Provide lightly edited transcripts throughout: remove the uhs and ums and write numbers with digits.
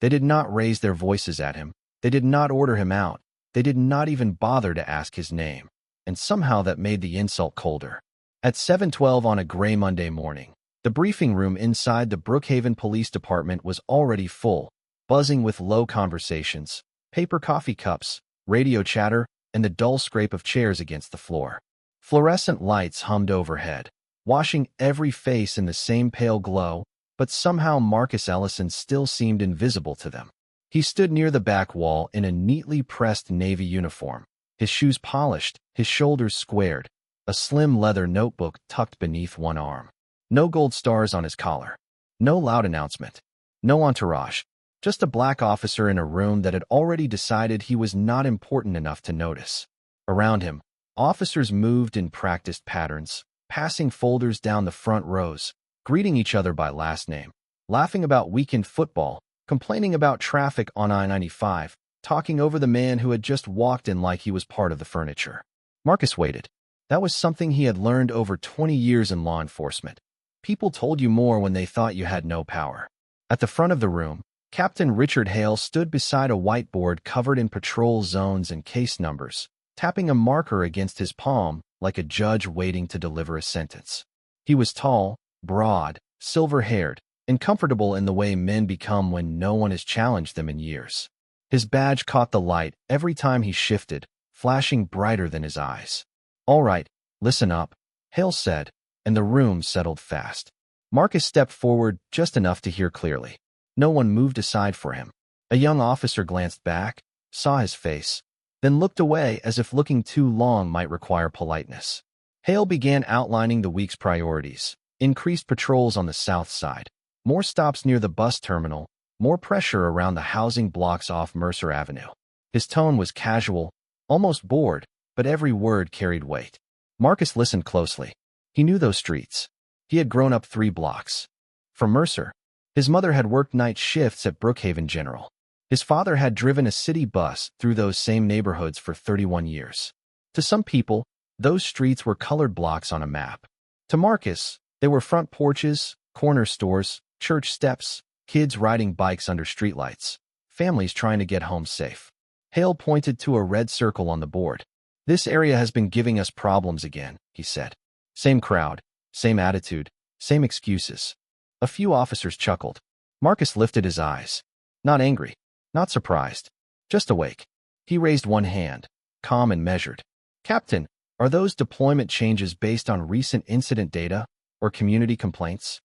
They did not raise their voices at him. They did not order him out. They did not even bother to ask his name. And somehow that made the insult colder. At 7:12 on a gray Monday morning, the briefing room inside the Brookhaven Police Department was already full, buzzing with low conversations, paper coffee cups, radio chatter, and the dull scrape of chairs against the floor. Fluorescent lights hummed overhead, washing every face in the same pale glow, but somehow Marcus Ellison still seemed invisible to them. He stood near the back wall in a neatly pressed navy uniform, his shoes polished, his shoulders squared, a slim leather notebook tucked beneath one arm. No gold stars on his collar. No loud announcement. No entourage. Just a black officer in a room that had already decided he was not important enough to notice. Around him, officers moved in practiced patterns, passing folders down the front rows, greeting each other by last name, laughing about weekend football, complaining about traffic on I-95, talking over the man who had just walked in like he was part of the furniture. Marcus waited. That was something he had learned over 20 years in law enforcement. People told you more when they thought you had no power. At the front of the room, Captain Richard Hale stood beside a whiteboard covered in patrol zones and case numbers, tapping a marker against his palm like a judge waiting to deliver a sentence. He was tall, broad, silver-haired, and comfortable in the way men become when no one has challenged them in years. His badge caught the light every time he shifted, flashing brighter than his eyes. "All right, listen up," Hale said, and the room settled fast. Marcus stepped forward just enough to hear clearly. No one moved aside for him. A young officer glanced back, saw his face, then looked away as if looking too long might require politeness. Hale began outlining the week's priorities. Increased patrols on the south side, more stops near the bus terminal, more pressure around the housing blocks off Mercer Avenue. His tone was casual, almost bored, but every word carried weight. Marcus listened closely. He knew those streets. He had grown up 3 blocks from Mercer. His mother had worked night shifts at Brookhaven General. His father had driven a city bus through those same neighborhoods for 31 years. To some people, those streets were colored blocks on a map. To Marcus, they were front porches, corner stores, church steps, kids riding bikes under streetlights, families trying to get home safe. Hale pointed to a red circle on the board. "This area has been giving us problems again," he said. Same crowd, same attitude, same excuses. A few officers chuckled. Marcus lifted his eyes. Not angry, not surprised, just awake. He raised one hand, calm and measured. "Captain, are those deployment changes based on recent incident data or community complaints?"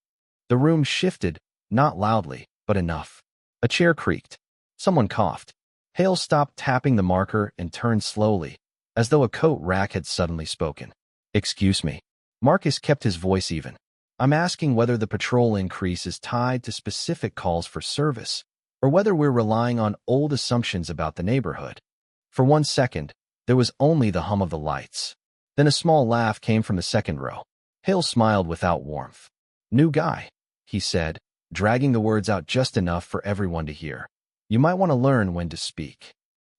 The room shifted, not loudly, but enough. A chair creaked. Someone coughed. Hale stopped tapping the marker and turned slowly, as though a coat rack had suddenly spoken. "Excuse me." Marcus kept his voice even. "I'm asking whether the patrol increase is tied to specific calls for service, or whether we're relying on old assumptions about the neighborhood." For 1 second, there was only the hum of the lights. Then a small laugh came from the second row. Hale smiled without warmth. "New guy," he said, dragging the words out just enough for everyone to hear. "You might want to learn when to speak."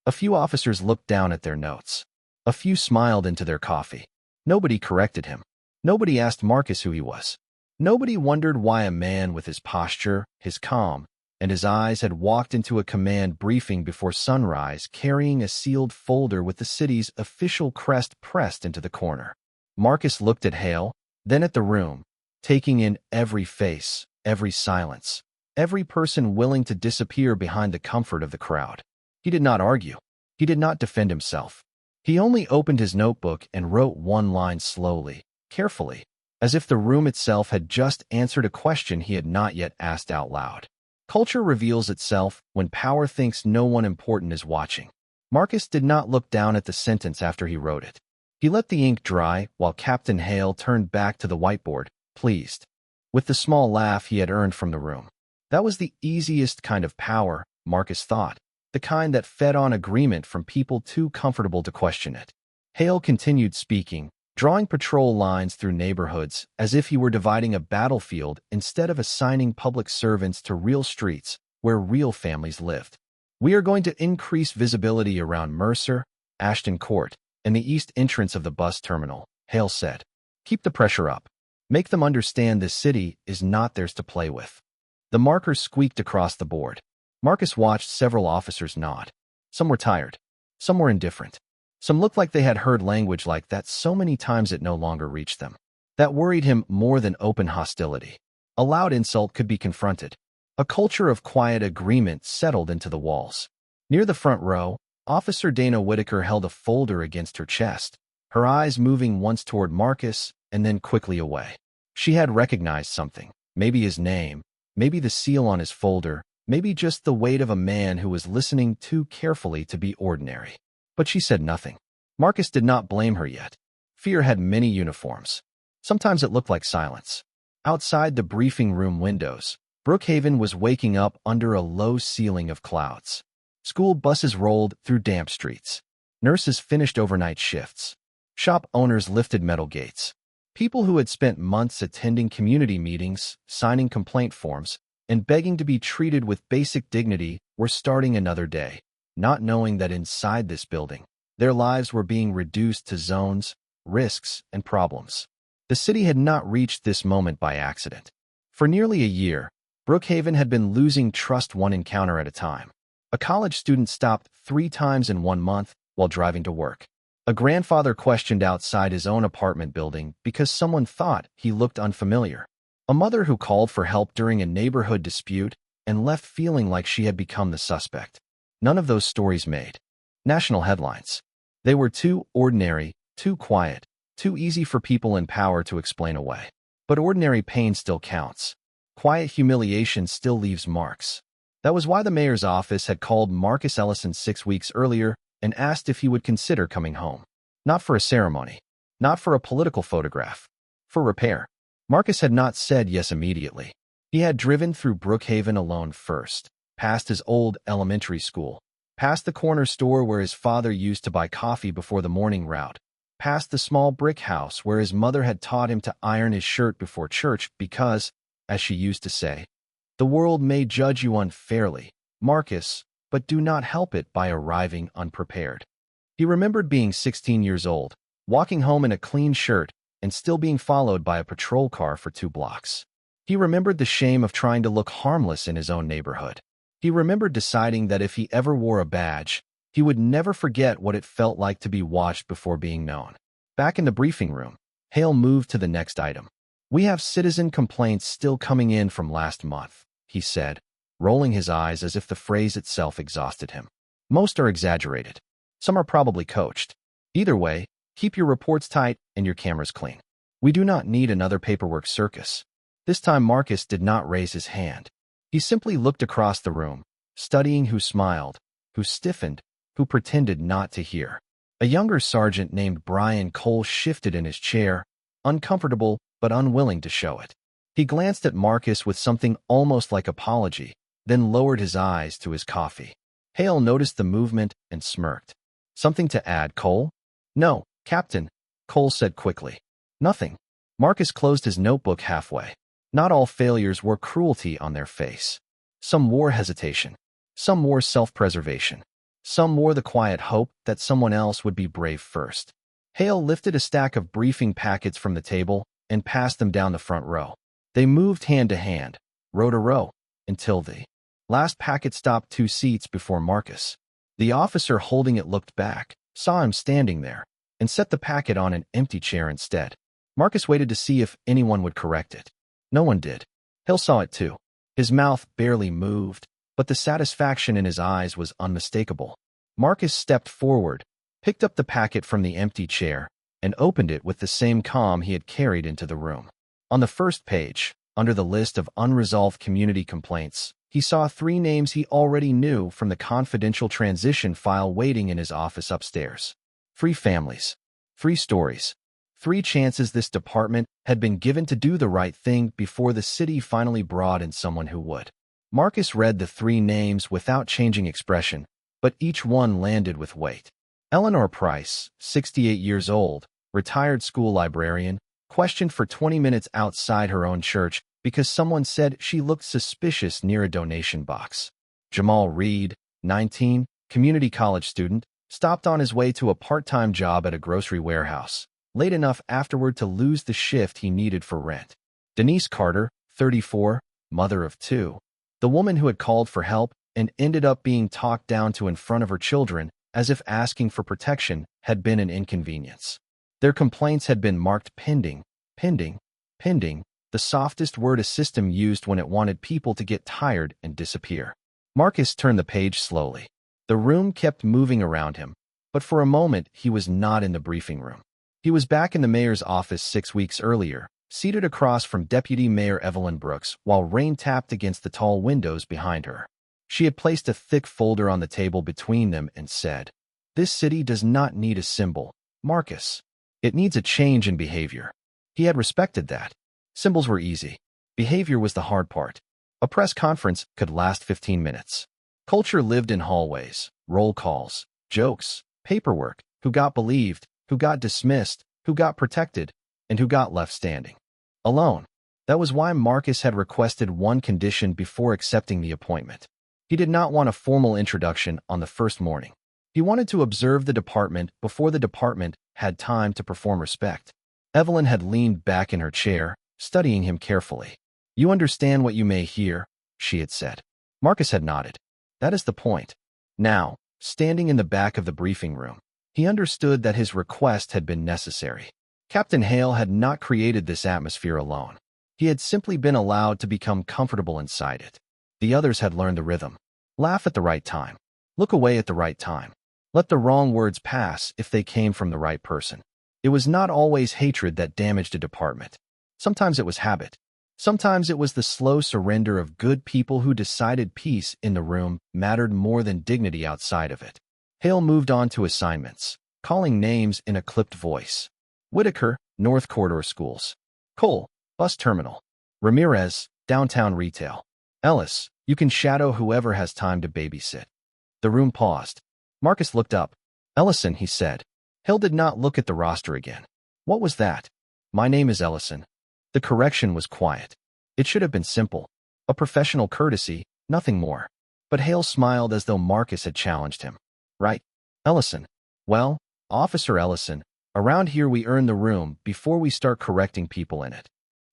A few officers looked down at their notes. A few smiled into their coffee. Nobody corrected him. Nobody asked Marcus who he was. Nobody wondered why a man with his posture, his calm, and his eyes had walked into a command briefing before sunrise carrying a sealed folder with the city's official crest pressed into the corner. Marcus looked at Hale, then at the room, taking in every face, every silence, every person willing to disappear behind the comfort of the crowd. He did not argue. He did not defend himself. He only opened his notebook and wrote one line slowly, carefully, as if the room itself had just answered a question he had not yet asked out loud. Culture reveals itself when power thinks no one important is watching. Marcus did not look down at the sentence after he wrote it. He let the ink dry while Captain Hale turned back to the whiteboard, pleased with the small laugh he had earned from the room. That was the easiest kind of power, Marcus thought, the kind that fed on agreement from people too comfortable to question it. Hale continued speaking, drawing patrol lines through neighborhoods as if he were dividing a battlefield instead of assigning public servants to real streets where real families lived. "We are going to increase visibility around Mercer, Ashton Court, and the east entrance of the bus terminal," Hale said. "Keep the pressure up. Make them understand this city is not theirs to play with." The marker squeaked across the board. Marcus watched several officers nod. Some were tired. Some were indifferent. Some looked like they had heard language like that so many times it no longer reached them. That worried him more than open hostility. A loud insult could be confronted. A culture of quiet agreement settled into the walls. Near the front row, Officer Dana Whitaker held a folder against her chest, her eyes moving once toward Marcus and then quickly away. She had recognized something, maybe his name, maybe the seal on his folder, maybe just the weight of a man who was listening too carefully to be ordinary. But she said nothing. Marcus did not blame her yet. Fear had many uniforms. Sometimes it looked like silence. Outside the briefing room windows, Brookhaven was waking up under a low ceiling of clouds. School buses rolled through damp streets. Nurses finished overnight shifts. Shop owners lifted metal gates. People who had spent months attending community meetings, signing complaint forms, and begging to be treated with basic dignity were starting another day, not knowing that inside this building, their lives were being reduced to zones, risks, and problems. The city had not reached this moment by accident. For nearly a year, Brookhaven had been losing trust one encounter at a time. A college student stopped 3 times in 1 month while driving to work. A grandfather questioned outside his own apartment building because someone thought he looked unfamiliar. A mother who called for help during a neighborhood dispute and left feeling like she had become the suspect. None of those stories made national headlines. They were too ordinary, too quiet, too easy for people in power to explain away. But ordinary pain still counts. Quiet humiliation still leaves marks. That was why the mayor's office had called Marcus Ellison 6 weeks earlier and asked if he would consider coming home. Not for a ceremony, not for a political photograph, for repair. Marcus had not said yes immediately. He had driven through Brookhaven alone first, past his old elementary school, past the corner store where his father used to buy coffee before the morning route, past the small brick house where his mother had taught him to iron his shirt before church because, as she used to say, the world may judge you unfairly, Marcus, but do not help it by arriving unprepared. He remembered being 16 years old, walking home in a clean shirt, and still being followed by a patrol car for 2 blocks. He remembered the shame of trying to look harmless in his own neighborhood. He remembered deciding that if he ever wore a badge, he would never forget what it felt like to be watched before being known. Back in the briefing room, Hale moved to the next item. "We have citizen complaints still coming in from last month," he said, rolling his eyes as if the phrase itself exhausted him. "Most are exaggerated. Some are probably coached. Either way, keep your reports tight and your cameras clean. We do not need another paperwork circus." This time Marcus did not raise his hand. He simply looked across the room, studying who smiled, who stiffened, who pretended not to hear. A younger sergeant named Brian Cole shifted in his chair, uncomfortable but unwilling to show it. He glanced at Marcus with something almost like apology, then lowered his eyes to his coffee. Hale noticed the movement and smirked. "Something to add, Cole?" "No, Captain," Cole said quickly. "Nothing." Marcus closed his notebook halfway. Not all failures wore cruelty on their face. Some wore hesitation. Some wore self-preservation. Some wore the quiet hope that someone else would be brave first. Hale lifted a stack of briefing packets from the table and passed them down the front row. They moved hand to hand, row to row, until the last packet stopped 2 seats before Marcus. The officer holding it looked back, saw him standing there, and set the packet on an empty chair instead. Marcus waited to see if anyone would correct it. No one did. Hale saw it too. His mouth barely moved, but the satisfaction in his eyes was unmistakable. Marcus stepped forward, picked up the packet from the empty chair, and opened it with the same calm he had carried into the room. On the first page, under the list of unresolved community complaints, he saw 3 names he already knew from the confidential transition file waiting in his office upstairs. 3 families. 3 stories. 3 chances this department had been given to do the right thing before the city finally brought in someone who would. Marcus read the 3 names without changing expression, but each one landed with weight. Eleanor Price, 68 years old, retired school librarian, questioned for 20 minutes outside her own church because someone said she looked suspicious near a donation box. Jamal Reed, 19, community college student, stopped on his way to a part-time job at a grocery warehouse, late enough afterward to lose the shift he needed for rent. Denise Carter, 34, mother of 2, the woman who had called for help, and ended up being talked down to in front of her children as if asking for protection had been an inconvenience. Their complaints had been marked pending, pending, pending, the softest word a system used when it wanted people to get tired and disappear. Marcus turned the page slowly. The room kept moving around him, but for a moment he was not in the briefing room. He was back in the mayor's office 6 weeks earlier, seated across from Deputy Mayor Evelyn Brooks while rain tapped against the tall windows behind her. She had placed a thick folder on the table between them and said, "This city does not need a symbol, Marcus. It needs a change in behavior." He had respected that. Symbols were easy. Behavior was the hard part. A press conference could last 15 minutes. Culture lived in hallways, roll calls, jokes, paperwork, who got believed, who got dismissed, who got protected, and who got left standing alone. That was why Marcus had requested one condition before accepting the appointment. He did not want a formal introduction on the first morning. He wanted to observe the department before the department had time to perform respect. Evelyn had leaned back in her chair, studying him carefully. "You understand what you may hear," she had said. Marcus had nodded. "That is the point." Now, standing in the back of the briefing room, he understood that his request had been necessary. Captain Hale had not created this atmosphere alone. He had simply been allowed to become comfortable inside it. The others had learned the rhythm. Laugh at the right time. Look away at the right time. Let the wrong words pass if they came from the right person. It was not always hatred that damaged a department. Sometimes it was habit. Sometimes it was the slow surrender of good people who decided peace in the room mattered more than dignity outside of it. Hale moved on to assignments, calling names in a clipped voice. Whitaker, North Corridor Schools. Cole, Bus Terminal. Ramirez, Downtown Retail. Ellis, you can shadow whoever has time to babysit. The room paused. Marcus looked up. "Ellison," he said. Hale did not look at the roster again. "What was that?" "My name is Ellison." The correction was quiet. It should have been simple. A professional courtesy, nothing more. But Hale smiled as though Marcus had challenged him. "Right, Ellison." "Well, Officer Ellison, around here we earn the room before we start correcting people in it."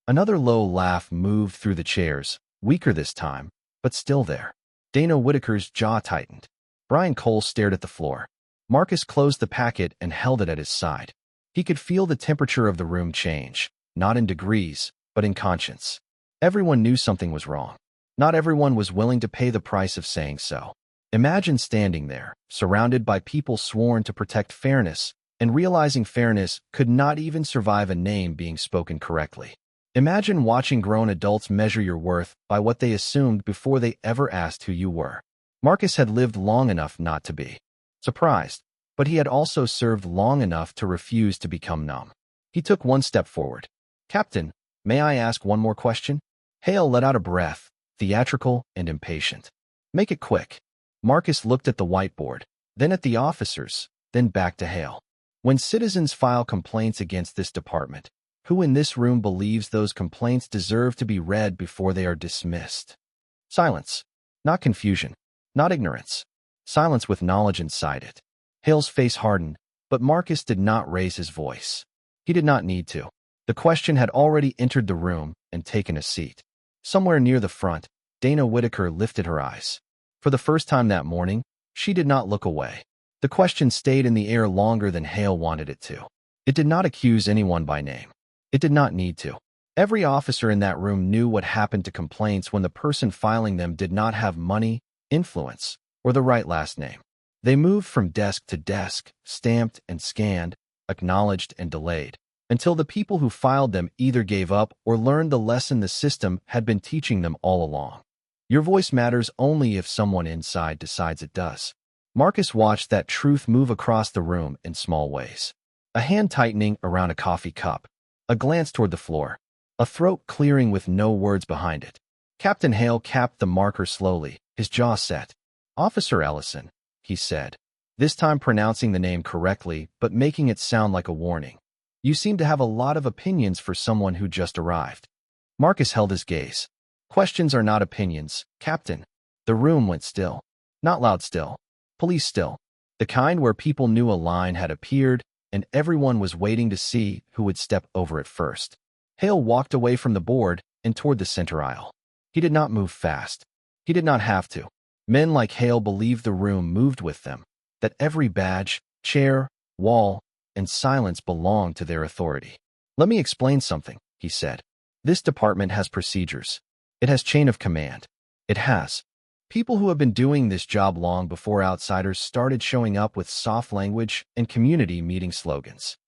Another low laugh moved through the chairs, weaker this time, but still there. Dana Whitaker's jaw tightened. Brian Cole stared at the floor. Marcus closed the packet and held it at his side. He could feel the temperature of the room change, not in degrees, but in conscience. Everyone knew something was wrong. Not everyone was willing to pay the price of saying so. Imagine standing there, surrounded by people sworn to protect fairness, and realizing fairness could not even survive a name being spoken correctly. Imagine watching grown adults measure your worth by what they assumed before they ever asked who you were. Marcus had lived long enough not to be surprised, but he had also served long enough to refuse to become numb. He took one step forward. "Captain, may I ask one more question?" Hale let out a breath, theatrical and impatient. "Make it quick." Marcus looked at the whiteboard, then at the officers, then back to Hale. "When citizens file complaints against this department, who in this room believes those complaints deserve to be read before they are dismissed?" Silence. Not confusion. Not ignorance. Silence with knowledge inside it. Hale's face hardened, but Marcus did not raise his voice. He did not need to. The question had already entered the room and taken a seat. Somewhere near the front, Dana Whitaker lifted her eyes. For the first time that morning, she did not look away. The question stayed in the air longer than Hale wanted it to. It did not accuse anyone by name. It did not need to. Every officer in that room knew what happened to complaints when the person filing them did not have money, influence, or the right last name. They moved from desk to desk, stamped and scanned, acknowledged and delayed, until the people who filed them either gave up or learned the lesson the system had been teaching them all along. Your voice matters only if someone inside decides it does. Marcus watched that truth move across the room in small ways. A hand tightening around a coffee cup, a glance toward the floor, a throat clearing with no words behind it. Captain Hale capped the marker slowly, his jaw set. "Officer Ellison," he said, this time pronouncing the name correctly but making it sound like a warning. "You seem to have a lot of opinions for someone who just arrived." Marcus held his gaze. "Questions are not opinions, Captain." The room went still. Not loud still. Police still. The kind where people knew a line had appeared and everyone was waiting to see who would step over it first. Hale walked away from the board and toward the center aisle. He did not move fast. He did not have to. Men like Hale believed the room moved with them, that every badge, chair, wall, and silence belonged to their authority. "Let me explain something," he said. "This department has procedures. It has chain of command. It has people who have been doing this job long before outsiders started showing up with soft language and community meeting slogans."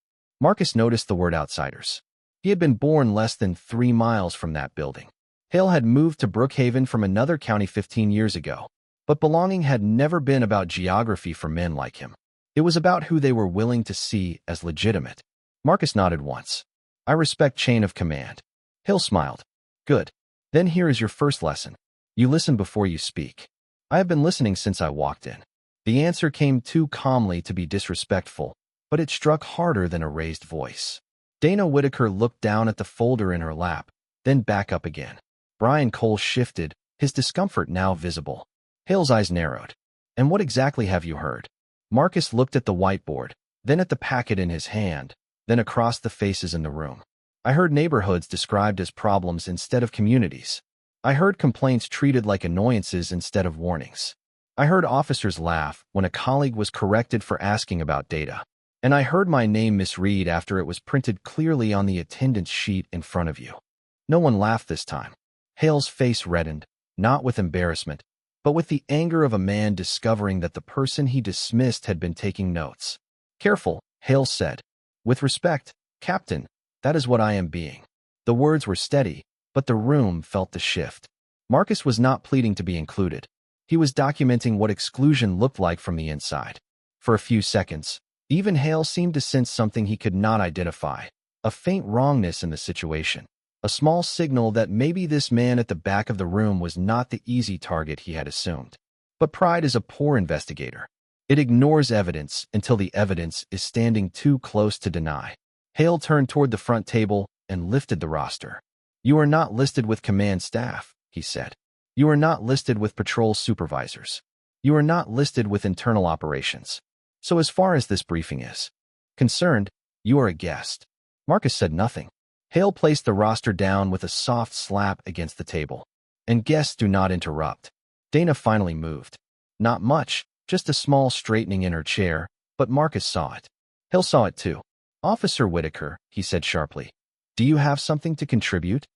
Marcus noticed the word outsiders. He had been born less than 3 miles from that building. Hale had moved to Brookhaven from another county 15 years ago, but belonging had never been about geography for men like him. It was about who they were willing to see as legitimate. Marcus nodded once. "I respect chain of command." Hale smiled. "Good. Then here is your first lesson. You listen before you speak." "I have been listening since I walked in." The answer came too calmly to be disrespectful, but it struck harder than a raised voice. Dana Whitaker looked down at the folder in her lap, then back up again. Brian Cole shifted, his discomfort now visible. Hale's eyes narrowed. "And what exactly have you heard?" Marcus looked at the whiteboard, then at the packet in his hand, then across the faces in the room. "I heard neighborhoods described as problems instead of communities. I heard complaints treated like annoyances instead of warnings. I heard officers laugh when a colleague was corrected for asking about data. And I heard my name misread after it was printed clearly on the attendance sheet in front of you." No one laughed this time. Hale's face reddened, not with embarrassment, but with the anger of a man discovering that the person he dismissed had been taking notes. "Careful," Hale said. "With respect, Captain, that is what I am being." The words were steady, but the room felt the shift. Marcus was not pleading to be included. He was documenting what exclusion looked like from the inside. For a few seconds, even Hale seemed to sense something he could not identify, a faint wrongness in the situation, a small signal that maybe this man at the back of the room was not the easy target he had assumed. But pride is a poor investigator. It ignores evidence until the evidence is standing too close to deny. Hale turned toward the front table and lifted the roster. "You are not listed with command staff," he said. "You are not listed with patrol supervisors. You are not listed with internal operations. So as far as this briefing is concerned, you are a guest." Marcus said nothing. Hale placed the roster down with a soft slap against the table. "And guests do not interrupt." Dana finally moved. Not much, just a small straightening in her chair, but Marcus saw it. Hale saw it too. "Officer Whitaker," he said sharply, "do you have something to contribute?"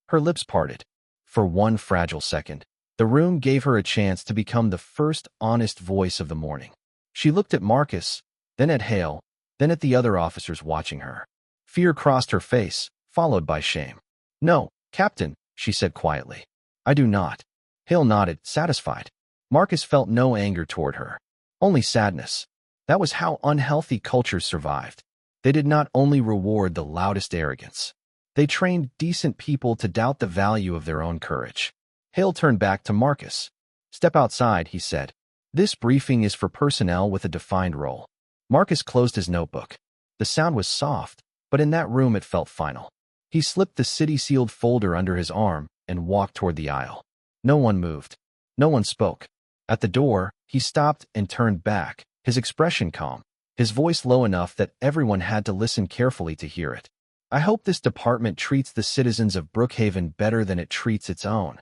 Her lips parted. For one fragile second, the room gave her a chance to become the first honest voice of the morning. She looked at Marcus, then at Hale, then at the other officers watching her. Fear crossed her face, followed by shame. "No, Captain," she said quietly. "I do not." Hale nodded, satisfied. Marcus felt no anger toward her, only sadness. That was how unhealthy cultures survived. They did not only reward the loudest arrogance. They trained decent people to doubt the value of their own courage. Hale turned back to Marcus. "Step outside," he said. "This briefing is for personnel with a defined role." Marcus closed his notebook. The sound was soft, but in that room it felt final. He slipped the city-sealed folder under his arm and walked toward the aisle. No one moved. No one spoke. At the door, he stopped and turned back, his expression calm, his voice low enough that everyone had to listen carefully to hear it. "I hope this department treats the citizens of Brookhaven better than it treats its own."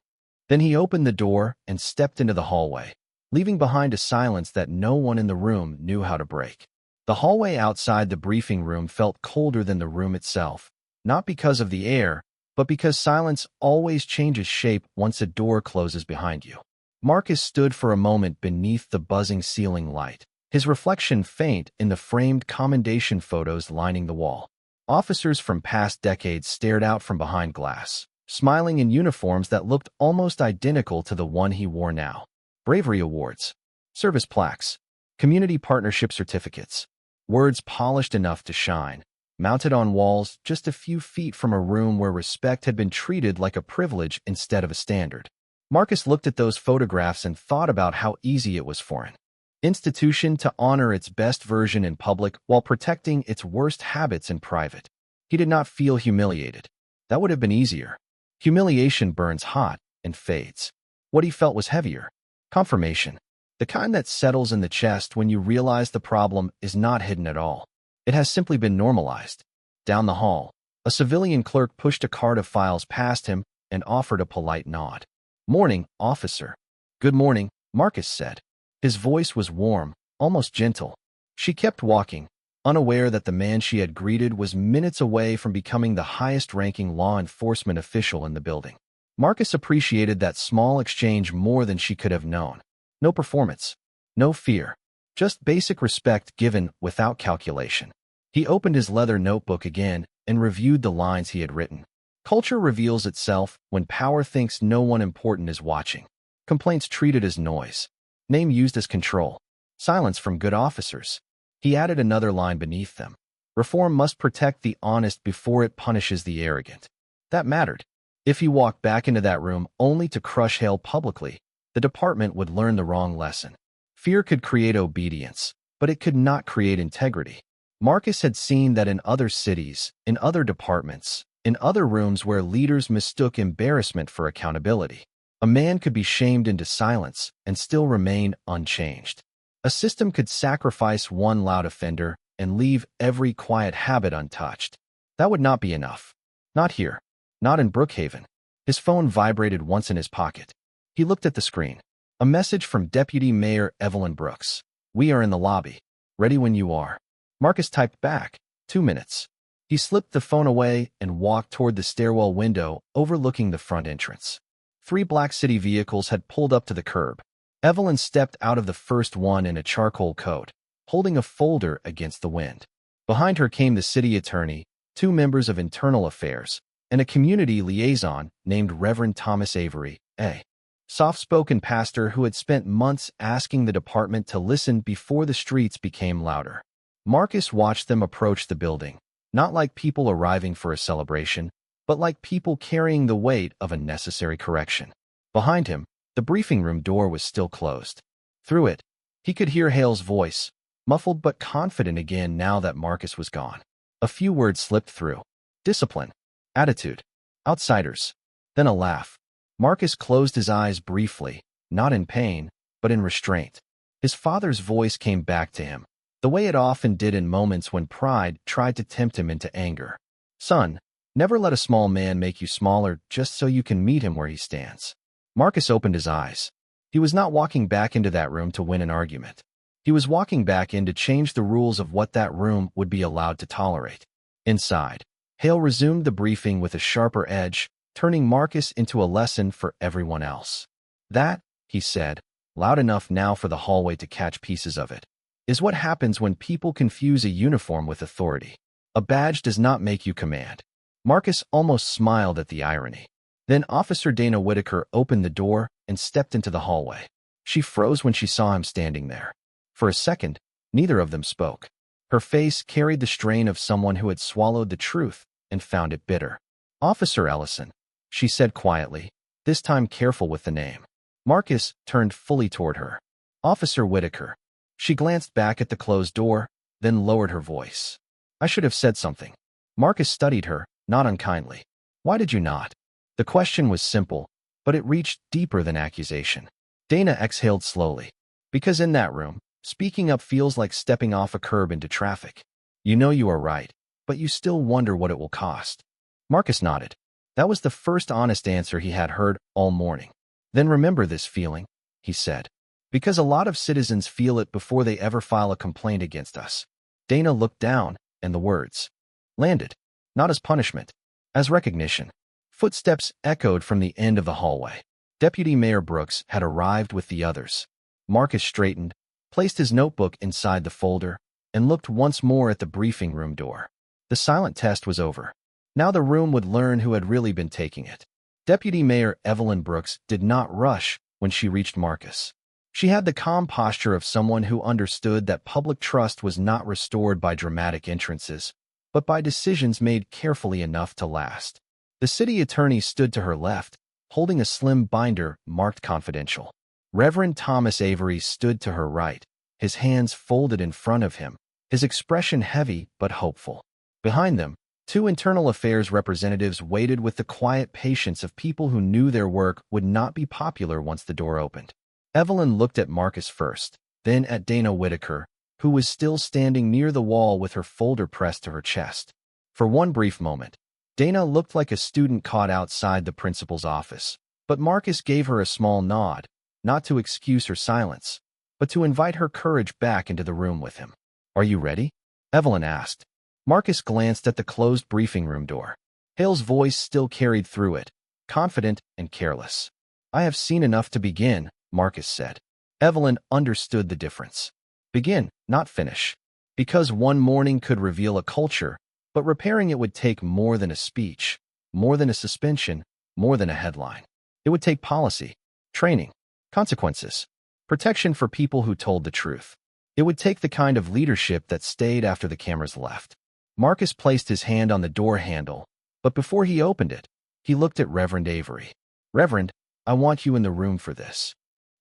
Then he opened the door and stepped into the hallway, leaving behind a silence that no one in the room knew how to break. The hallway outside the briefing room felt colder than the room itself, not because of the air, but because silence always changes shape once a door closes behind you. Marcus stood for a moment beneath the buzzing ceiling light, his reflection faint in the framed commendation photos lining the wall. Officers from past decades stared out from behind glass, smiling in uniforms that looked almost identical to the one he wore now. Bravery awards, service plaques, community partnership certificates, words polished enough to shine, mounted on walls just a few feet from a room where respect had been treated like a privilege instead of a standard. Marcus looked at those photographs and thought about how easy it was for an institution to honor its best version in public while protecting its worst habits in private. He did not feel humiliated. That would have been easier. Humiliation burns hot and fades. What he felt was heavier. Confirmation. The kind that settles in the chest when you realize the problem is not hidden at all. It has simply been normalized. Down the hall, a civilian clerk pushed a cart of files past him and offered a polite nod. "Morning, officer." "Good morning," Marcus said. His voice was warm, almost gentle. She kept walking, unaware that the man she had greeted was minutes away from becoming the highest-ranking law enforcement official in the building. Marcus appreciated that small exchange more than she could have known. No performance, no fear, just basic respect given without calculation. He opened his leather notebook again and reviewed the lines he had written. Culture reveals itself when power thinks no one important is watching. Complaints treated as noise. Name used as control. Silence from good officers. He added another line beneath them. Reform must protect the honest before it punishes the arrogant. That mattered. If he walked back into that room only to crush Hale publicly, the department would learn the wrong lesson. Fear could create obedience, but it could not create integrity. Marcus had seen that in other cities, in other departments, in other rooms where leaders mistook embarrassment for accountability. A man could be shamed into silence and still remain unchanged. A system could sacrifice one loud offender and leave every quiet habit untouched. That would not be enough. Not here. Not in Brookhaven. His phone vibrated once in his pocket. He looked at the screen. A message from Deputy Mayor Evelyn Brooks. We are in the lobby. Ready when you are. Marcus typed back. 2 minutes. He slipped the phone away and walked toward the stairwell window overlooking the front entrance. 3 black city vehicles had pulled up to the curb. Evelyn stepped out of the first one in a charcoal coat, holding a folder against the wind. Behind her came the city attorney, 2 members of Internal Affairs, and a community liaison named Reverend Thomas Avery, a soft-spoken pastor who had spent months asking the department to listen before the streets became louder. Marcus watched them approach the building, not like people arriving for a celebration, but like people carrying the weight of a necessary correction. Behind him, the briefing room door was still closed. Through it, he could hear Hale's voice, muffled but confident again now that Marcus was gone. A few words slipped through. Discipline. Attitude. Outsiders. Then a laugh. Marcus closed his eyes briefly, not in pain, but in restraint. His father's voice came back to him, the way it often did in moments when pride tried to tempt him into anger. Son, never let a small man make you smaller just so you can meet him where he stands. Marcus opened his eyes. He was not walking back into that room to win an argument. He was walking back in to change the rules of what that room would be allowed to tolerate. Inside, Hale resumed the briefing with a sharper edge, turning Marcus into a lesson for everyone else. That, he said, loud enough now for the hallway to catch pieces of it, is what happens when people confuse a uniform with authority. A badge does not make you command. Marcus almost smiled at the irony. Then Officer Dana Whitaker opened the door and stepped into the hallway. She froze when she saw him standing there. For a second, neither of them spoke. Her face carried the strain of someone who had swallowed the truth and found it bitter. Officer Ellison, she said quietly, this time careful with the name. Marcus turned fully toward her. Officer Whitaker. She glanced back at the closed door, then lowered her voice. I should have said something. Marcus studied her, not unkindly. Why did you not? The question was simple, but it reached deeper than accusation. Dana exhaled slowly. Because in that room, speaking up feels like stepping off a curb into traffic. You know you are right, but you still wonder what it will cost. Marcus nodded. That was the first honest answer he had heard all morning. Then remember this feeling, he said. Because a lot of citizens feel it before they ever file a complaint against us. Dana looked down, and the words landed, not as punishment, as recognition. Footsteps echoed from the end of the hallway. Deputy Mayor Brooks had arrived with the others. Marcus straightened, placed his notebook inside the folder, and looked once more at the briefing room door. The silent test was over. Now the room would learn who had really been taking it. Deputy Mayor Evelyn Brooks did not rush when she reached Marcus. She had the calm posture of someone who understood that public trust was not restored by dramatic entrances, but by decisions made carefully enough to last. The city attorney stood to her left, holding a slim binder marked confidential. Reverend Thomas Avery stood to her right, his hands folded in front of him, his expression heavy but hopeful. Behind them, 2 internal affairs representatives waited with the quiet patience of people who knew their work would not be popular once the door opened. Evelyn looked at Marcus first, then at Dana Whitaker, who was still standing near the wall with her folder pressed to her chest. For one brief moment, Dana looked like a student caught outside the principal's office, but Marcus gave her a small nod, not to excuse her silence, but to invite her courage back into the room with him. "Are you ready?" Evelyn asked. Marcus glanced at the closed briefing room door. Hale's voice still carried through it, confident and careless. "I have seen enough to begin," Marcus said. Evelyn understood the difference. Begin, not finish. Because one morning could reveal a culture, but repairing it would take more than a speech, more than a suspension, more than a headline. It would take policy, training, consequences, protection for people who told the truth. It would take the kind of leadership that stayed after the cameras left. Marcus placed his hand on the door handle, but before he opened it, he looked at Reverend Avery. "Reverend, I want you in the room for this."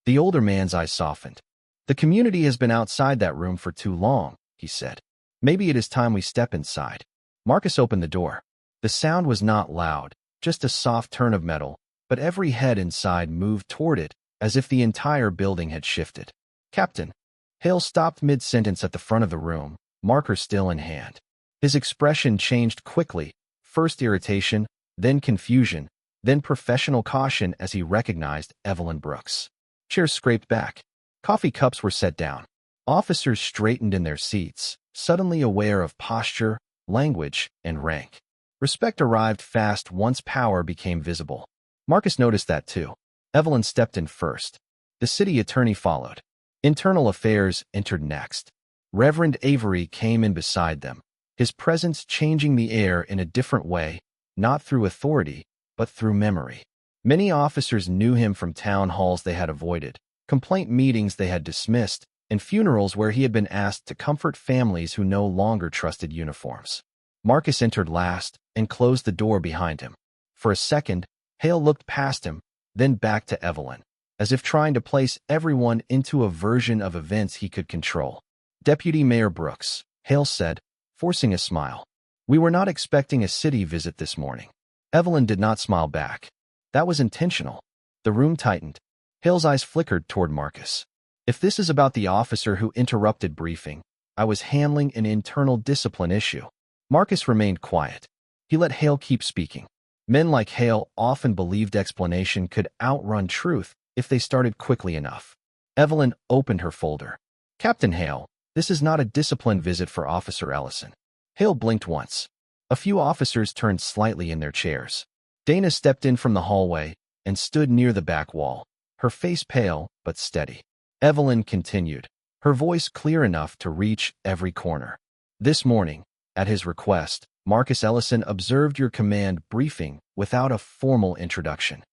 The older man's eyes softened. "The community has been outside that room for too long," he said. "Maybe it is time we step inside." Marcus opened the door. The sound was not loud, just a soft turn of metal, but every head inside moved toward it as if the entire building had shifted. "Captain." Hale stopped mid-sentence at the front of the room, marker still in hand. His expression changed quickly, first irritation, then confusion, then professional caution as he recognized Evelyn Brooks. Chairs scraped back. Coffee cups were set down. Officers straightened in their seats, suddenly aware of posture, language, and rank. Respect arrived fast once power became visible. Marcus noticed that too. Evelyn stepped in first. The city attorney followed. Internal Affairs entered next. Reverend Avery came in beside them, his presence changing the air in a different way, not through authority, but through memory. Many officers knew him from town halls they had avoided, complaint meetings they had dismissed, and funerals where he had been asked to comfort families who no longer trusted uniforms. Marcus entered last and closed the door behind him. For a second, Hale looked past him, then back to Evelyn, as if trying to place everyone into a version of events he could control. "Deputy Mayor Brooks," Hale said, forcing a smile. "We were not expecting a city visit this morning." Evelyn did not smile back. That was intentional. The room tightened. Hale's eyes flickered toward Marcus. "If this is about the officer who interrupted briefing, I was handling an internal discipline issue." Marcus remained quiet. He let Hale keep speaking. Men like Hale often believed explanation could outrun truth if they started quickly enough. Evelyn opened her folder. "Captain Hale, this is not a discipline visit for Officer Ellison." Hale blinked once. A few officers turned slightly in their chairs. Dana stepped in from the hallway and stood near the back wall, her face pale but steady. Evelyn continued, her voice clear enough to reach every corner. "This morning, at his request, Marcus Ellison observed your command briefing without a formal introduction."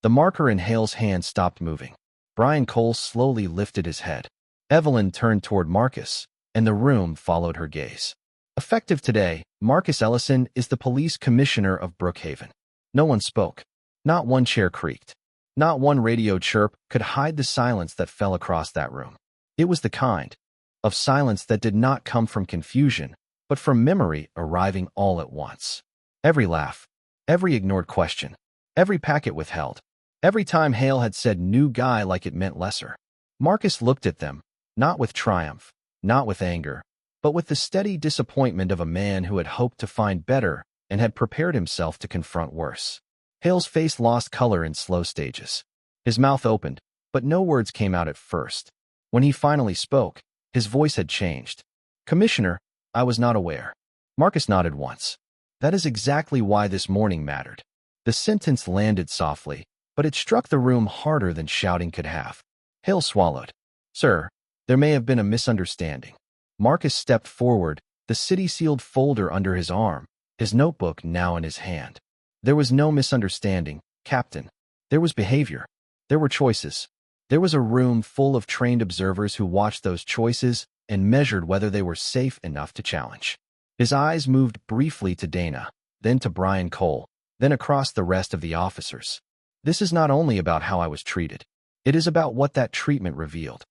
The marker in Hale's hand stopped moving. Brian Cole slowly lifted his head. Evelyn turned toward Marcus, and the room followed her gaze. "Effective today, Marcus Ellison is the police commissioner of Brookhaven." No one spoke. Not one chair creaked. Not one radio chirp could hide the silence that fell across that room. It was the kind of silence that did not come from confusion, but from memory arriving all at once. Every laugh, every ignored question, every packet withheld, every time Hale had said "new guy" like it meant lesser. Marcus looked at them, not with triumph, not with anger, but with the steady disappointment of a man who had hoped to find better and had prepared himself to confront worse. Hale's face lost color in slow stages. His mouth opened, but no words came out at first. When he finally spoke, his voice had changed. "Commissioner, I was not aware." Marcus nodded once. "That is exactly why this morning mattered." The sentence landed softly, but it struck the room harder than shouting could have. Hale swallowed. "Sir, there may have been a misunderstanding." Marcus stepped forward, the city-sealed folder under his arm, his notebook now in his hand. "There was no misunderstanding, Captain. There was behavior. There were choices. There was a room full of trained observers who watched those choices and measured whether they were safe enough to challenge." His eyes moved briefly to Dana, then to Brian Cole, then across the rest of the officers. "This is not only about how I was treated. It is about what that treatment revealed."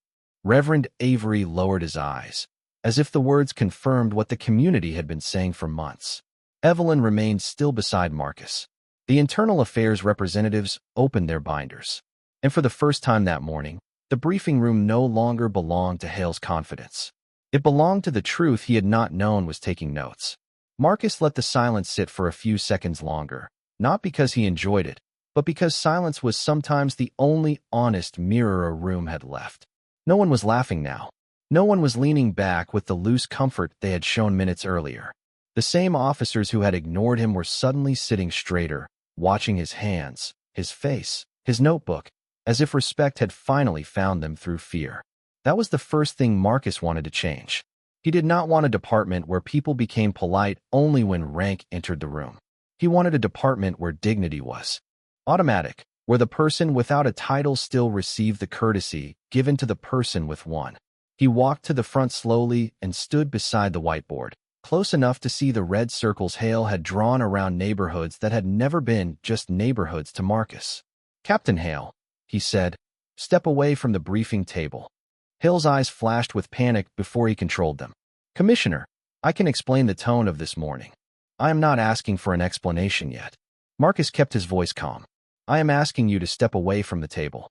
Reverend Avery lowered his eyes, as if the words confirmed what the community had been saying for months. Evelyn remained still beside Marcus. The Internal Affairs representatives opened their binders. And for the first time that morning, the briefing room no longer belonged to Hale's confidence. It belonged to the truth he had not known was taking notes. Marcus let the silence sit for a few seconds longer, not because he enjoyed it, but because silence was sometimes the only honest mirror a room had left. No one was laughing now. No one was leaning back with the loose comfort they had shown minutes earlier. The same officers who had ignored him were suddenly sitting straighter, watching his hands, his face, his notebook, as if respect had finally found them through fear. That was the first thing Marcus wanted to change. He did not want a department where people became polite only when rank entered the room. He wanted a department where dignity was automatic, where the person without a title still received the courtesy given to the person with one. He walked to the front slowly and stood beside the whiteboard, close enough to see the red circles Hale had drawn around neighborhoods that had never been just neighborhoods to Marcus. "Captain Hale," he said, "step away from the briefing table." Hale's eyes flashed with panic before he controlled them. "Commissioner, I can explain the tone of this morning. I am not asking for an explanation yet." Marcus kept his voice calm. "I am asking you to step away from the table."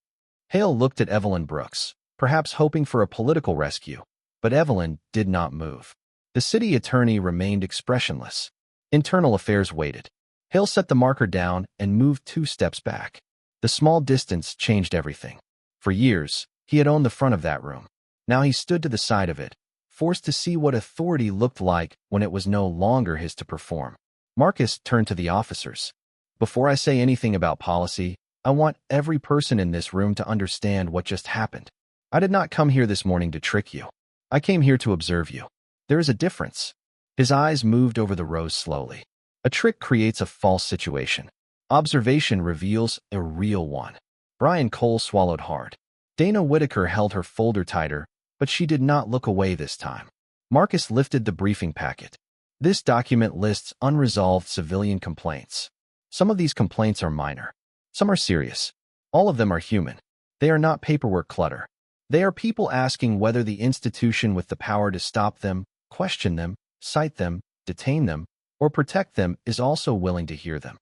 Hale looked at Evelyn Brooks, perhaps hoping for a political rescue, but Evelyn did not move. The city attorney remained expressionless. Internal Affairs waited. Hale set the marker down and moved 2 steps back. The small distance changed everything. For years, he had owned the front of that room. Now he stood to the side of it, forced to see what authority looked like when it was no longer his to perform. Marcus turned to the officers. "Before I say anything about policy, I want every person in this room to understand what just happened. I did not come here this morning to trick you. I came here to observe you. There is a difference." His eyes moved over the rows slowly. A trick creates a false situation. Observation reveals a real one. Brian Cole swallowed hard. Dana Whitaker held her folder tighter, but she did not look away this time. Marcus lifted the briefing packet. "This document lists unresolved civilian complaints. Some of these complaints are minor. Some are serious. All of them are human. They are not paperwork clutter. They are people asking whether the institution with the power to stop them, question them, cite them, detain them, or protect them is also willing to hear them."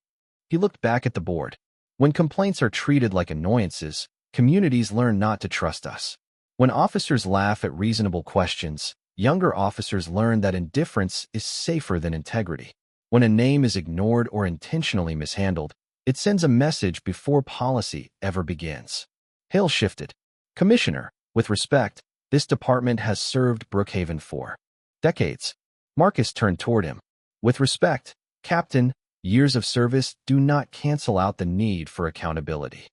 He looked back at the board. "When complaints are treated like annoyances, communities learn not to trust us. When officers laugh at reasonable questions, younger officers learn that indifference is safer than integrity. When a name is ignored or intentionally mishandled, it sends a message before policy ever begins." Hale shifted. "Commissioner, with respect, this department has served Brookhaven for decades." Marcus turned toward him. "With respect, Captain, years of service do not cancel out the need for accountability."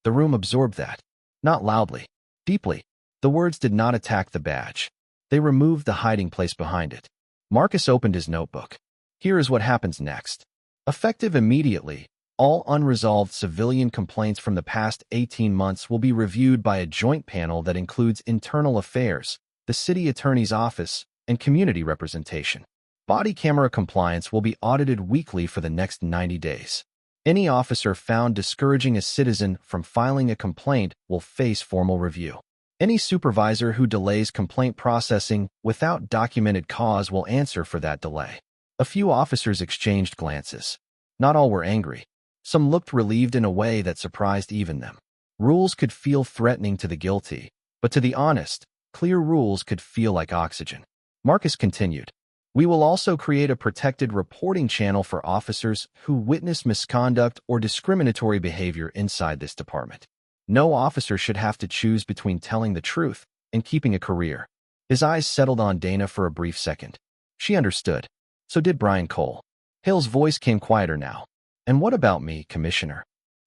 The room absorbed that. Not loudly, deeply. The words did not attack the badge. They removed the hiding place behind it. Marcus opened his notebook. "Here is what happens next. Effective immediately, all unresolved civilian complaints from the past 18 months will be reviewed by a joint panel that includes Internal Affairs, the City Attorney's Office, and Community Representation. Body camera compliance will be audited weekly for the next 90 days. Any officer found discouraging a citizen from filing a complaint will face formal review. Any supervisor who delays complaint processing without documented cause will answer for that delay." A few officers exchanged glances. Not all were angry. Some looked relieved in a way that surprised even them. Rules could feel threatening to the guilty, but to the honest, clear rules could feel like oxygen. Marcus continued. "We will also create a protected reporting channel for officers who witness misconduct or discriminatory behavior inside this department. No officer should have to choose between telling the truth and keeping a career." His eyes settled on Dana for a brief second. She understood. So did Brian Cole. Hale's voice came quieter now. "And what about me, Commissioner?"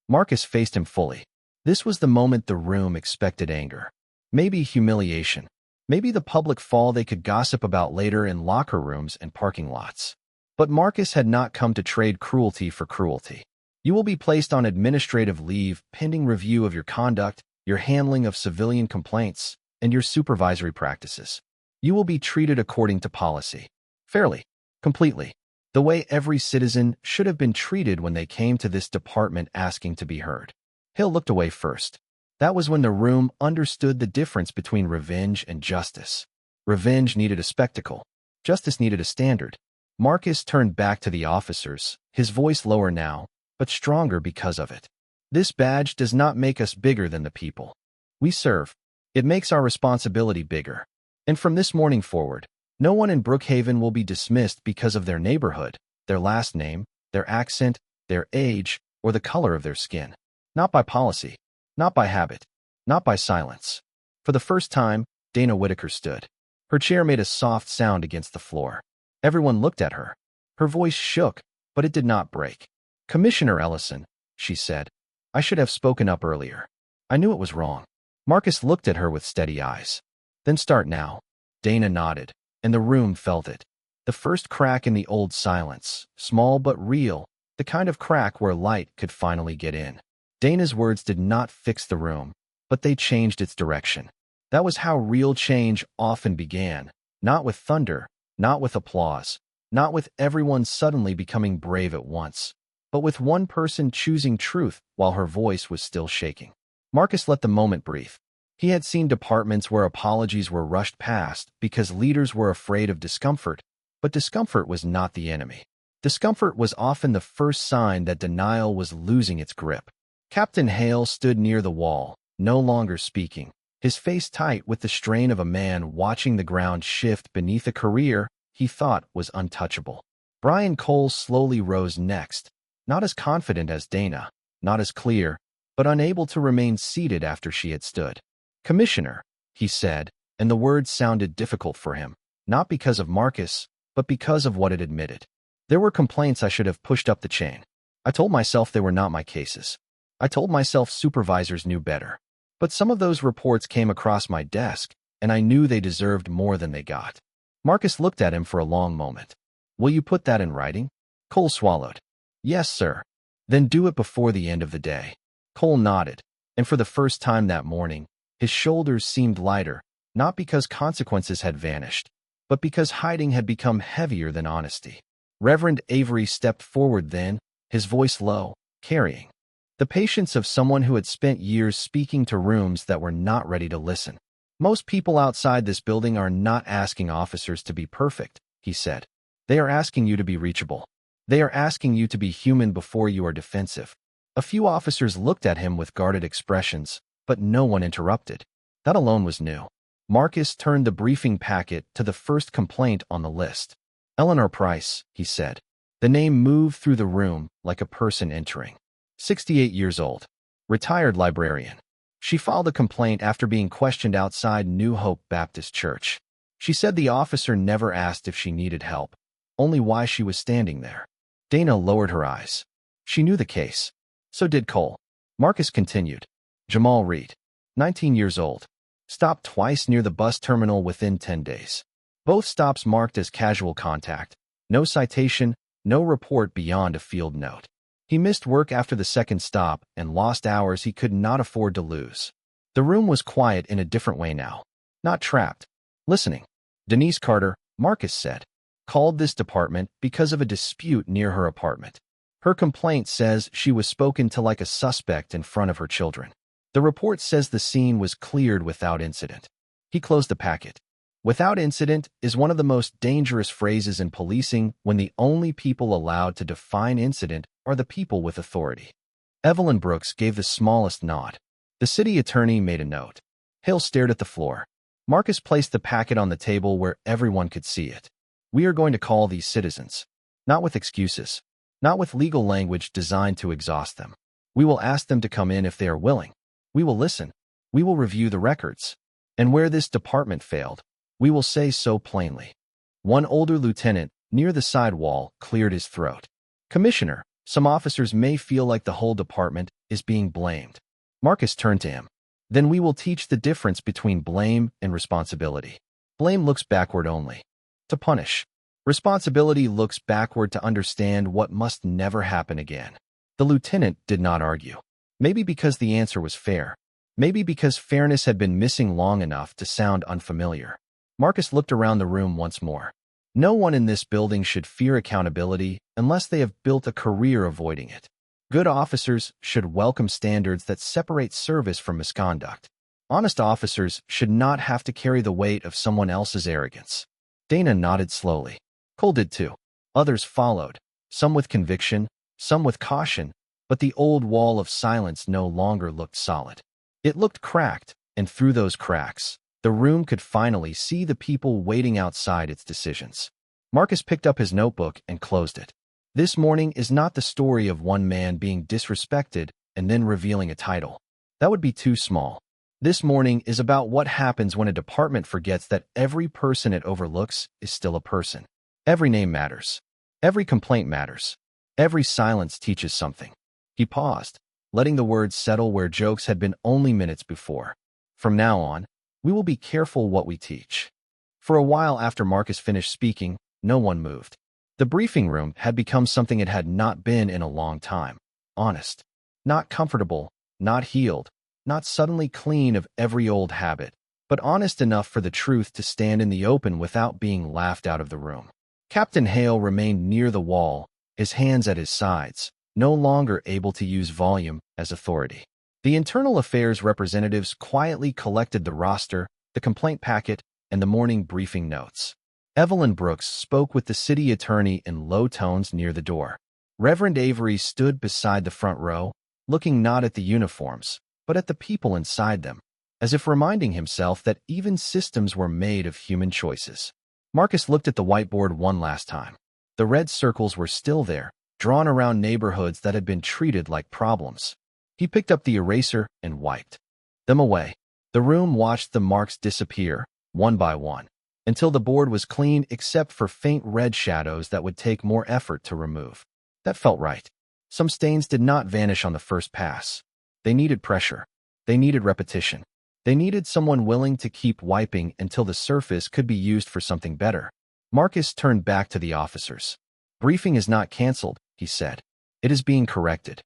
Marcus faced him fully. This was the moment the room expected anger. Maybe humiliation. Maybe the public fall they could gossip about later in locker rooms and parking lots. But Marcus had not come to trade cruelty for cruelty. "You will be placed on administrative leave pending review of your conduct, your handling of civilian complaints, and your supervisory practices. You will be treated according to policy. Fairly. Completely. The way every citizen should have been treated when they came to this department asking to be heard." Hale looked away first. That was when the room understood the difference between revenge and justice. Revenge needed a spectacle. Justice needed a standard. Marcus turned back to the officers, his voice lower now, but stronger because of it. "This badge does not make us bigger than the people we serve. It makes our responsibility bigger. And from this morning forward, no one in Brookhaven will be dismissed because of their neighborhood, their last name, their accent, their age, or the color of their skin. Not by policy, not by habit, not by silence. For the first time, Dana Whitaker stood. Her chair made a soft sound against the floor. Everyone looked at her. Her voice shook, but it did not break. "Commissioner Ellison," she said, "I should have spoken up earlier. I knew it was wrong." Marcus looked at her with steady eyes. "Then start now." Dana nodded, and the room felt it. The first crack in the old silence, small but real, the kind of crack where light could finally get in. Dana's words did not fix the room, but they changed its direction. That was how real change often began, not with thunder, not with applause, not with everyone suddenly becoming brave at once, but with one person choosing truth while her voice was still shaking. Marcus let the moment breathe. He had seen departments where apologies were rushed past because leaders were afraid of discomfort, but discomfort was not the enemy. Discomfort was often the first sign that denial was losing its grip. Captain Hale stood near the wall, no longer speaking, his face tight with the strain of a man watching the ground shift beneath a career he thought was untouchable. Brian Cole slowly rose next, not as confident as Dana, not as clear, but unable to remain seated after she had stood. "Commissioner," he said, and the words sounded difficult for him, not because of Marcus, but because of what it admitted. "There were complaints I should have pushed up the chain. I told myself they were not my cases. I told myself supervisors knew better. But some of those reports came across my desk, and I knew they deserved more than they got." Marcus looked at him for a long moment. "Will you put that in writing?" Cole swallowed. "Yes, sir." "Then do it before the end of the day." Cole nodded, and for the first time that morning, his shoulders seemed lighter, not because consequences had vanished, but because hiding had become heavier than honesty. Reverend Avery stepped forward then, his voice low, carrying the patience of someone who had spent years speaking to rooms that were not ready to listen. "Most people outside this building are not asking officers to be perfect," he said. "They are asking you to be reachable. They are asking you to be human before you are defensive." A few officers looked at him with guarded expressions, but no one interrupted. That alone was new. Marcus turned the briefing packet to the first complaint on the list. "Eleanor Price," he said. The name moved through the room like a person entering. 68 years old. Retired librarian. She filed a complaint after being questioned outside New Hope Baptist Church. She said the officer never asked if she needed help, only why she was standing there. Dana lowered her eyes. She knew the case. So did Cole. Marcus continued. Jamal Reed, 19 years old. Stopped twice near the bus terminal within 10 days. Both stops marked as casual contact. No citation, no report beyond a field note. He missed work after the second stop and lost hours he could not afford to lose. The room was quiet in a different way now. Not trapped. Listening. Denise Carter, Marcus said, called this department because of a dispute near her apartment. Her complaint says she was spoken to like a suspect in front of her children. The report says the scene was cleared without incident. He closed the packet. Without incident is one of the most dangerous phrases in policing when the only people allowed to define incident are the people with authority. Evelyn Brooks gave the smallest nod. The city attorney made a note. Hale stared at the floor. Marcus placed the packet on the table where everyone could see it. We are going to call these citizens. Not with excuses. Not with legal language designed to exhaust them. We will ask them to come in if they are willing. We will listen. We will review the records. And where this department failed, we will say so plainly. One older lieutenant, near the side wall, cleared his throat. Commissioner, some officers may feel like the whole department is being blamed. Marcus turned to him. Then we will teach the difference between blame and responsibility. Blame looks backward only. To punish. Responsibility looks backward to understand what must never happen again. The lieutenant did not argue. Maybe because the answer was fair. Maybe because fairness had been missing long enough to sound unfamiliar. Marcus looked around the room once more. No one in this building should fear accountability unless they have built a career avoiding it. Good officers should welcome standards that separate service from misconduct. Honest officers should not have to carry the weight of someone else's arrogance. Dana nodded slowly. Cole did too. Others followed, some with conviction, some with caution, but the old wall of silence no longer looked solid. It looked cracked, and through those cracks, the room could finally see the people waiting outside its decisions. Marcus picked up his notebook and closed it. This morning is not the story of one man being disrespected and then revealing a title. That would be too small. This morning is about what happens when a department forgets that every person it overlooks is still a person. Every name matters. Every complaint matters. Every silence teaches something. He paused, letting the words settle where jokes had been only minutes before. From now on, we will be careful what we teach. For a while after Marcus finished speaking, no one moved. The briefing room had become something it had not been in a long time. Honest. Not comfortable, not healed, not suddenly clean of every old habit, but honest enough for the truth to stand in the open without being laughed out of the room. Captain Hale remained near the wall, his hands at his sides, no longer able to use volume as authority. The internal affairs representatives quietly collected the roster, the complaint packet, and the morning briefing notes. Evelyn Brooks spoke with the city attorney in low tones near the door. Reverend Avery stood beside the front row, looking not at the uniforms, but at the people inside them, as if reminding himself that even systems were made of human choices. Marcus looked at the whiteboard one last time. The red circles were still there, drawn around neighborhoods that had been treated like problems. He picked up the eraser and wiped them away. The room watched the marks disappear, one by one, until the board was clean except for faint red shadows that would take more effort to remove. That felt right. Some stains did not vanish on the first pass. They needed pressure. They needed repetition. They needed someone willing to keep wiping until the surface could be used for something better. Marcus turned back to the officers. "Briefing is not canceled," he said. "It is being corrected."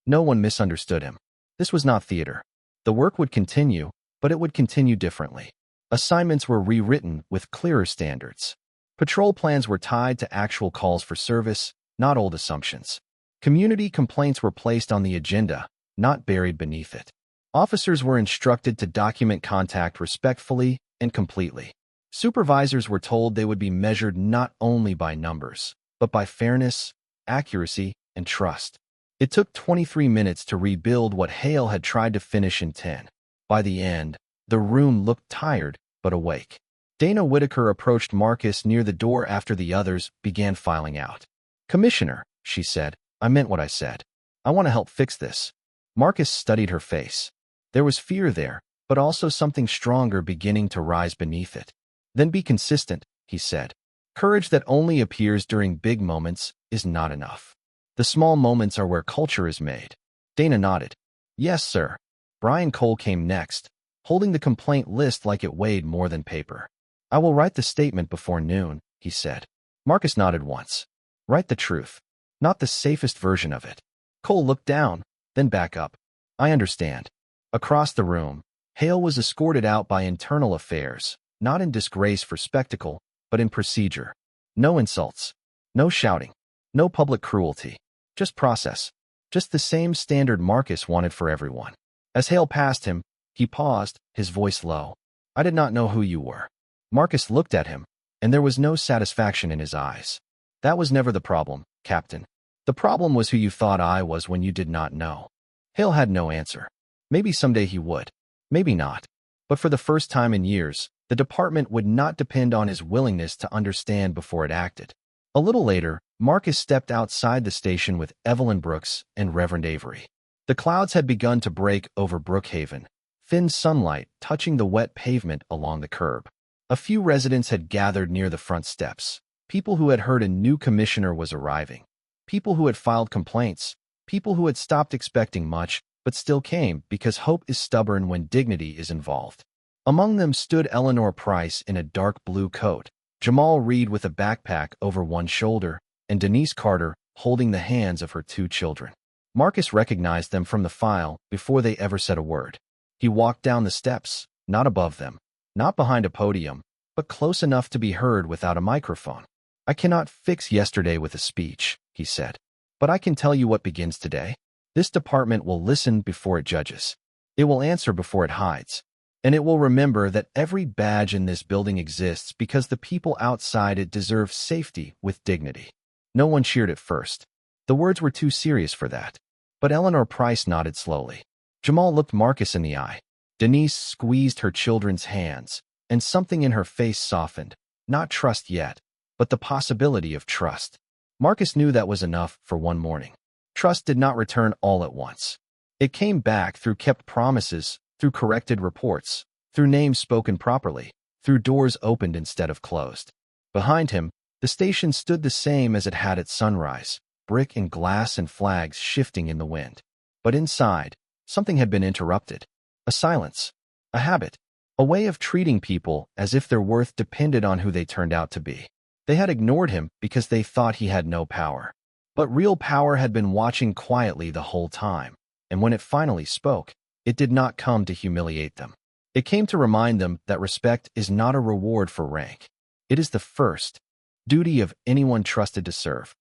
No one misunderstood him. This was not theater. The work would continue, but it would continue differently. Assignments were rewritten with clearer standards. Patrol plans were tied to actual calls for service, not old assumptions. Community complaints were placed on the agenda, not buried beneath it. Officers were instructed to document contact respectfully and completely. Supervisors were told they would be measured not only by numbers, but by fairness, accuracy, and trust. It took 23 minutes to rebuild what Hale had tried to finish in 10. By the end, the room looked tired but awake. Dana Whitaker approached Marcus near the door after the others began filing out. "Commissioner," she said, "I meant what I said. I want to help fix this." Marcus studied her face. There was fear there, but also something stronger beginning to rise beneath it. "Then be consistent," he said. "Courage that only appears during big moments is not enough. The small moments are where culture is made." Dana nodded. "Yes, sir." Brian Cole came next, holding the complaint list like it weighed more than paper. "I will write the statement before noon," he said. Marcus nodded once. "Write the truth, not the safest version of it." Cole looked down, then back up. "I understand." Across the room, Hale was escorted out by internal affairs, not in disgrace for spectacle, but in procedure. No insults, no shouting, no public cruelty, just process, just the same standard Marcus wanted for everyone. As Hale passed him, he paused, his voice low. "I did not know who you were." Marcus looked at him, and there was no satisfaction in his eyes. "That was never the problem, Captain. The problem was who you thought I was when you did not know." Hale had no answer. Maybe someday he would. Maybe not. But for the first time in years, the department would not depend on his willingness to understand before it acted. A little later, Marcus stepped outside the station with Evelyn Brooks and Reverend Avery. The clouds had begun to break over Brookhaven, thin sunlight touching the wet pavement along the curb. A few residents had gathered near the front steps, people who had heard a new commissioner was arriving, people who had filed complaints, people who had stopped expecting much, but still came because hope is stubborn when dignity is involved. Among them stood Eleanor Price in a dark blue coat, Jamal Reed with a backpack over one shoulder, and Denise Carter holding the hands of her two children. Marcus recognized them from the file before they ever said a word. He walked down the steps, not above them, not behind a podium, but close enough to be heard without a microphone. "I cannot fix yesterday with a speech," he said, "but I can tell you what begins today. This department will listen before it judges. It will answer before it hides. And it will remember that every badge in this building exists because the people outside it deserve safety with dignity." No one cheered at first. The words were too serious for that. But Eleanor Price nodded slowly. Jamal looked Marcus in the eye. Denise squeezed her children's hands, and something in her face softened. Not trust yet, but the possibility of trust. Marcus knew that was enough for one morning. Trust did not return all at once. It came back through kept promises, through corrected reports, through names spoken properly, through doors opened instead of closed. Behind him, the station stood the same as it had at sunrise, brick and glass and flags shifting in the wind. But inside, something had been interrupted. A silence, a habit, a way of treating people as if their worth depended on who they turned out to be. They had ignored him because they thought he had no power. But real power had been watching quietly the whole time, and when it finally spoke, it did not come to humiliate them. It came to remind them that respect is not a reward for rank. It is the first duty of anyone trusted to serve.